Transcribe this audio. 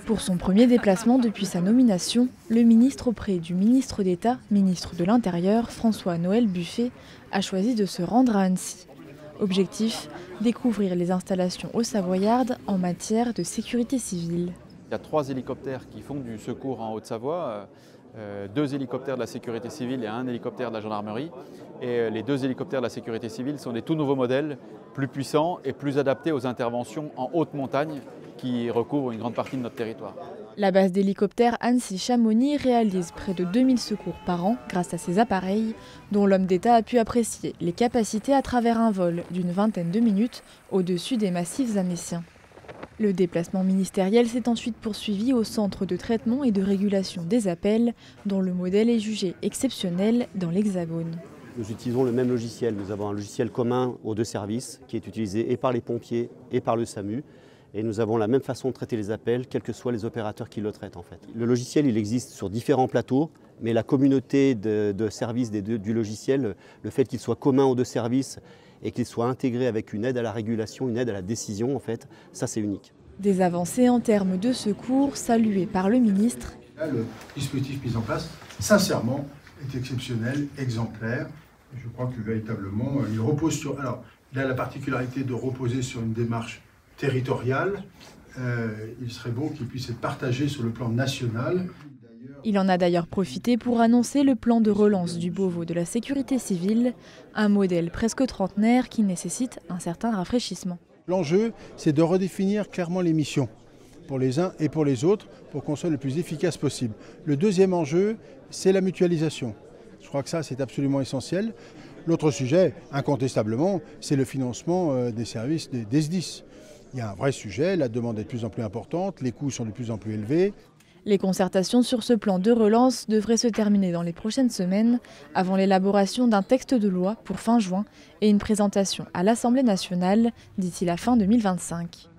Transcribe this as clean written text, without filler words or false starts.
Pour son premier déplacement depuis sa nomination, le ministre auprès du ministre d'État, ministre de l'Intérieur, François-Noël Buffet, a choisi de se rendre à Annecy. Objectif, découvrir les installations haut-savoyardes en matière de sécurité civile. Il y a 3 hélicoptères qui font du secours en Haute-Savoie, 2 hélicoptères de la sécurité civile et 1 hélicoptère de la gendarmerie. Et les 2 hélicoptères de la sécurité civile sont des tout nouveaux modèles, plus puissants et plus adaptés aux interventions en haute montagne qui recouvrent une grande partie de notre territoire. La base d'hélicoptères Annecy-Chamonix réalise près de 2000 secours par an grâce à ces appareils, dont l'homme d'État a pu apprécier les capacités à travers un vol d'une vingtaine de minutes au-dessus des massifs annéciens. Le déplacement ministériel s'est ensuite poursuivi au centre de traitement et de régulation des appels, dont le modèle est jugé exceptionnel dans l'Hexagone. Nous utilisons le même logiciel. Nous avons un logiciel commun aux 2 services qui est utilisé et par les pompiers et par le SAMU. Et nous avons la même façon de traiter les appels, quels que soient les opérateurs qui le traitent en fait. Le logiciel, il existe sur différents plateaux, mais la communauté de services du logiciel, le fait qu'il soit commun aux 2 services et qu'il soit intégré avec une aide à la régulation, une aide à la décision en fait, ça c'est unique. Des avancées en termes de secours saluées par le ministre. Le dispositif mis en place, sincèrement, est exceptionnel, exemplaire. Je crois que véritablement, il repose sur... Alors, il a la particularité de reposer sur une démarche territorial, il serait bon qu'il puisse être partagé sur le plan national. Il en a d'ailleurs profité pour annoncer le plan de relance du Beauvau de la sécurité civile, un modèle presque trentenaire qui nécessite un certain rafraîchissement. L'enjeu, c'est de redéfinir clairement les missions pour les uns et pour les autres, pour qu'on soit le plus efficace possible. Le deuxième enjeu, c'est la mutualisation. Je crois que ça, c'est absolument essentiel. L'autre sujet, incontestablement, c'est le financement des services des SDIS. Il y a un vrai sujet, la demande est de plus en plus importante, les coûts sont de plus en plus élevés. Les concertations sur ce plan de relance devraient se terminer dans les prochaines semaines, avant l'élaboration d'un texte de loi pour fin juin et une présentation à l'Assemblée nationale d'ici la fin 2025.